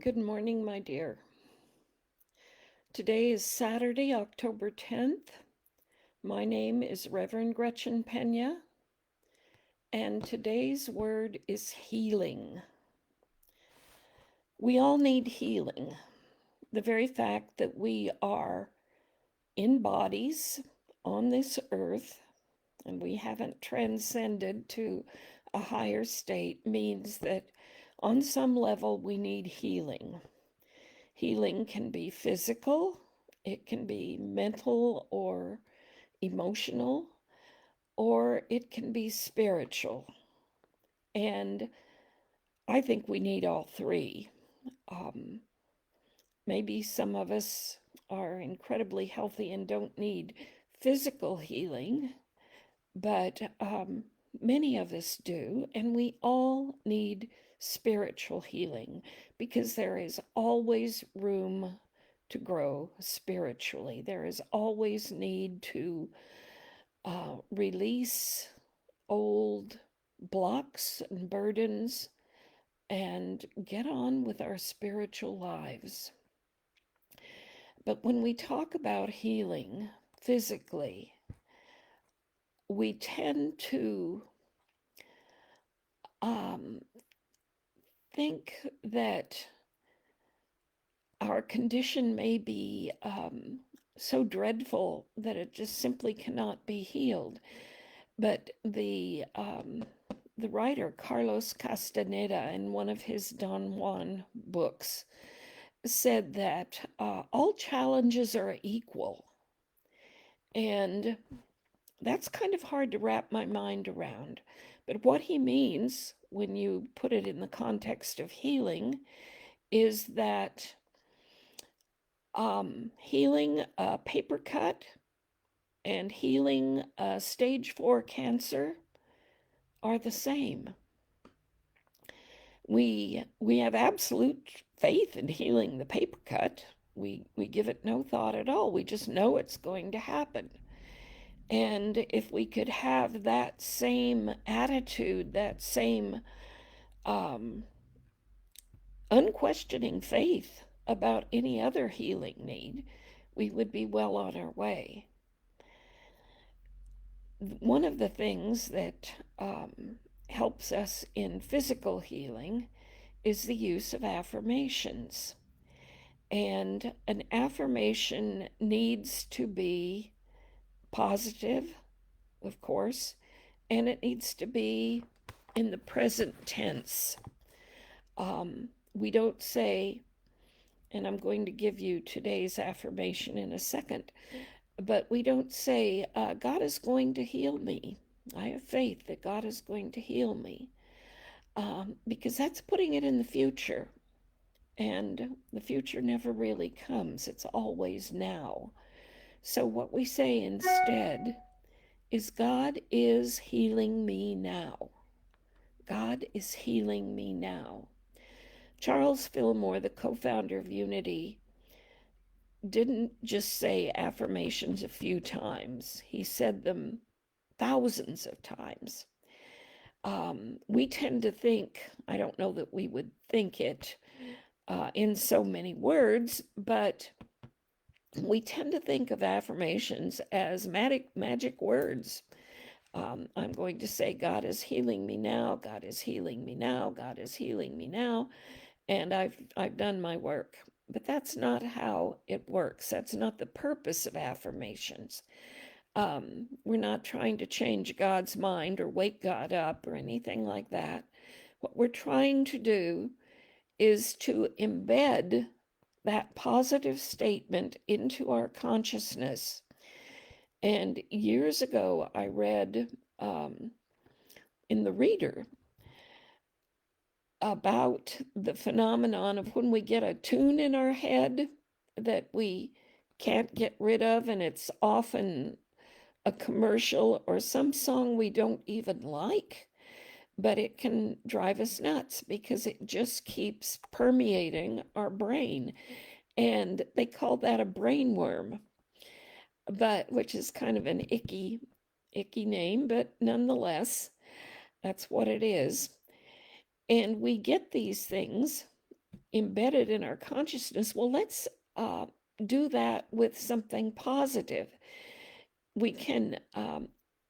Good morning, my dear. Today is Saturday, October 10th. My name is Reverend Gretchen Peña, and today's word is healing. We all need healing. The very fact that we are in bodies on this earth and we haven't transcended to a higher state means that on some level we need healing. Healing can be physical, it can be mental or emotional, or it can be spiritual. And I think we need all three. Um, Maybe some of us are incredibly healthy and don't need physical healing, but many of us do, and we all need spiritual healing because there is always room to grow spiritually. There is always need to release old blocks and burdens and get on with our spiritual lives. But when we talk about healing physically, we tend to um, think that our condition may be so dreadful that it just simply cannot be healed. But the writer Carlos Castaneda, in one of his Don Juan books, said that all challenges are equal. And that's kind of hard to wrap my mind around. But what he means, when you put it in the context of healing, is that healing a paper cut and healing stage 4 cancer are the same. We have absolute faith in healing the paper cut. We give it no thought at all. We just know it's going to happen. And if we could have that same attitude, that same um, unquestioning faith about any other healing need, we would be well on our way. One of the things that helps us in physical healing is the use of affirmations. And an affirmation needs to be positive, of course, and it needs to be in the present tense. We don't say, and I'm going to give you today's affirmation in a second, but we don't say, God is going to heal me. I have faith that God is going to heal me, because that's putting it in the future. And the future never really comes, it's always now. So, what we say instead is, God is healing me now. God is healing me now. Charles Fillmore, the co founder of Unity, didn't just say affirmations a few times, he said them thousands of times. We tend to think, I don't know that we would think it in so many words, but we tend to think of affirmations as magic words. I'm going to say, God is healing me now, God is healing me now, God is healing me now, and I've done my work. But that's not how it works. That's not the purpose of affirmations. We're not trying to change God's mind or wake God up or anything like that. What we're trying to do is to embed that positive statement into our consciousness. And years ago, I read in the Reader about the phenomenon of when we get a tune in our head that we can't get rid of, and it's often a commercial or some song we don't even like, but it can drive us nuts because it just keeps permeating our brain. And they call that a brainworm, but which is kind of an icky name, but nonetheless, that's what it is. And we get these things embedded in our consciousness. Well, let's do that with something positive. We can,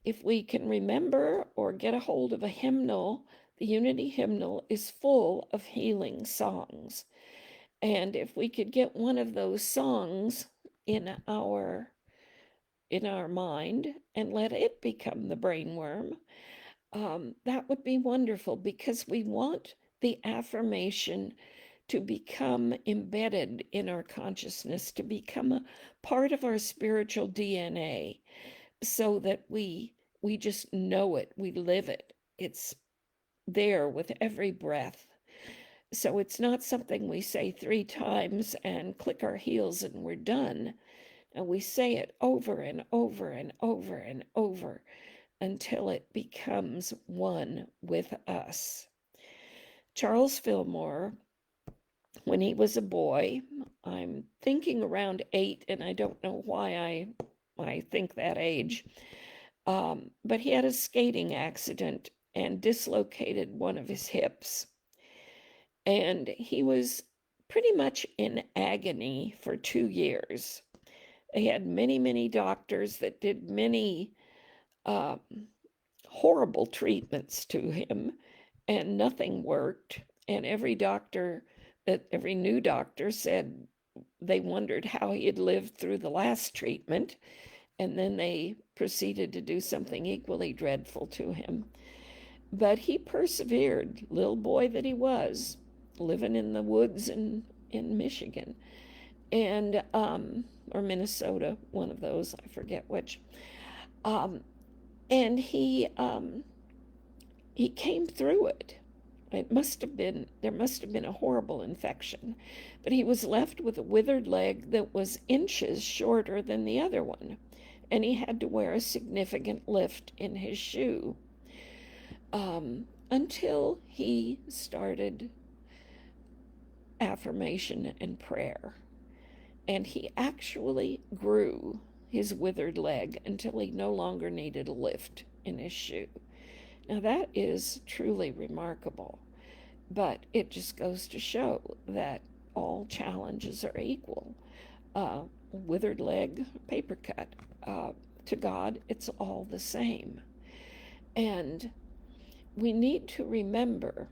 if we can remember or get a hold of a hymnal, the Unity hymnal is full of healing songs. And if we could get one of those songs in our mind and let it become the brainworm, that would be wonderful, because we want the affirmation to become embedded in our consciousness, to become a part of our spiritual DNA, so that we just know it, we live it. It's there with every breath. So it's not something we say 3 times and click our heels and we're done. And we say it over and over and over and over until it becomes one with us. Charles Fillmore, when he was a boy, I'm thinking around 8, and I don't know why I think that age, but he had a skating accident and dislocated one of his hips. And he was pretty much in agony for 2 years. They had many, many doctors that did many um, horrible treatments to him, and nothing worked. And every new doctor said they wondered how he had lived through the last treatment. And then they proceeded to do something equally dreadful to him. But he persevered, little boy that he was, living in the woods in Michigan and or Minnesota, one of those, I forget which. And he came through it. There must have been a horrible infection, but he was left with a withered leg that was inches shorter than the other one, and he had to wear a significant lift in his shoe until he started affirmation and prayer. And he actually grew his withered leg until he no longer needed a lift in his shoe. Now, that is truly remarkable, but it just goes to show that all challenges are equal. Withered leg, paper cut. To God, it's all the same. And we need to remember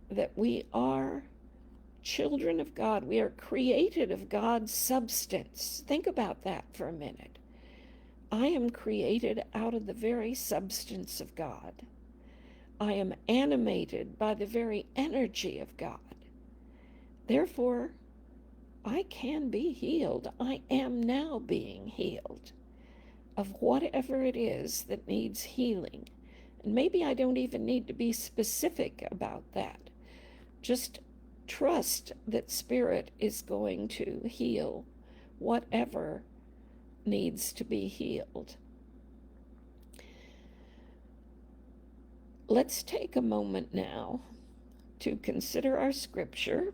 that we are children of God. We are created of God's substance. Think about that for a minute. I am created out of the very substance of God. I am animated by the very energy of God. Therefore, I can be healed. I am now being healed of whatever it is that needs healing. And maybe I don't even need to be specific about that. Just trust that Spirit is going to heal whatever needs to be healed. Let's take a moment now to consider our scripture,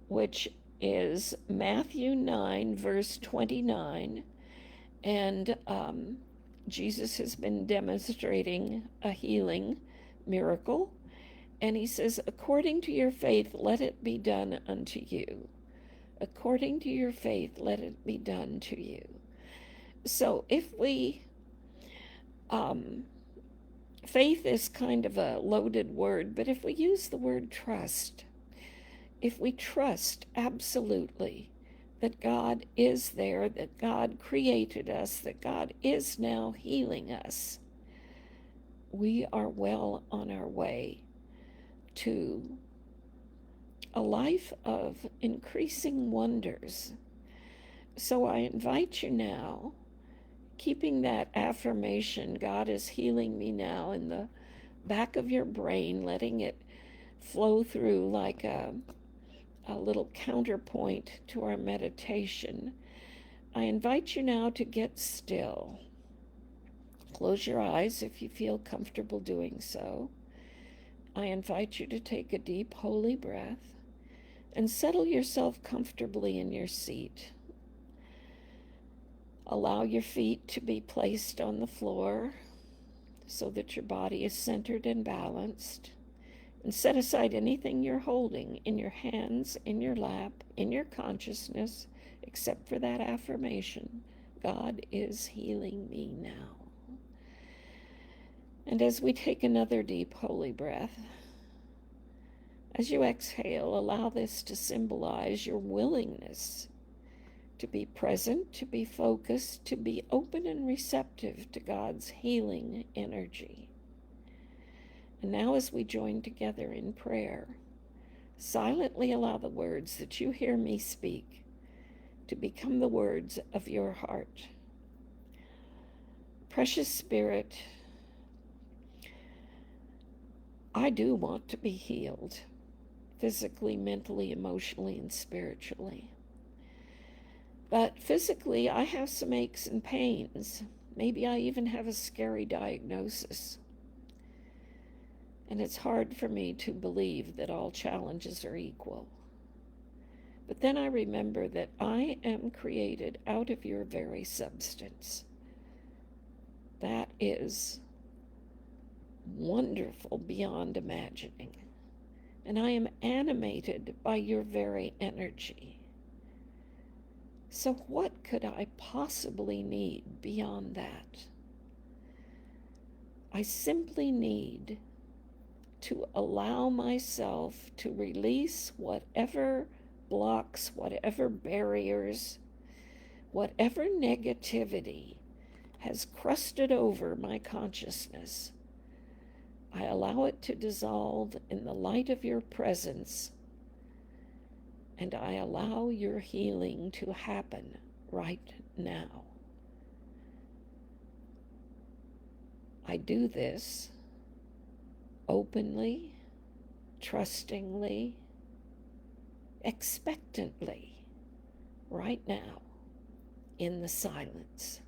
which is Matthew 9, verse 29. And Jesus has been demonstrating a healing miracle. And he says, according to your faith, let it be done unto you. According to your faith, let it be done to you. So if we, faith is kind of a loaded word, but if we use the word trust, if we trust absolutely that God is there, that God created us, that God is now healing us, we are well on our way to a life of increasing wonders. So I invite you now, keeping that affirmation, God is healing me now, in the back of your brain, letting it flow through like a little counterpoint to our meditation. I invite you now to get still. Close your eyes if you feel comfortable doing so. I invite you to take a deep, holy breath and settle yourself comfortably in your seat. Allow your feet to be placed on the floor so that your body is centered and balanced. And set aside anything you're holding in your hands, in your lap, in your consciousness, except for that affirmation: God is healing me now. And as we take another deep holy breath, as you exhale, allow this to symbolize your willingness to be present, to be focused, to be open and receptive to God's healing energy. And now, as we join together in prayer, silently allow the words that you hear me speak to become the words of your heart. Precious Spirit, I do want to be healed, physically, mentally, emotionally, and spiritually. But physically, I have some aches and pains. Maybe I even have a scary diagnosis. And it's hard for me to believe that all challenges are equal. But then I remember that I am created out of your very substance. That is wonderful beyond imagining. And I am animated by your very energy. So what could I possibly need beyond that? I simply need to allow myself to release whatever blocks, whatever barriers, whatever negativity has crusted over my consciousness. I allow it to dissolve in the light of your presence, and I allow your healing to happen right now. I do this openly, trustingly, expectantly, right now, in the silence.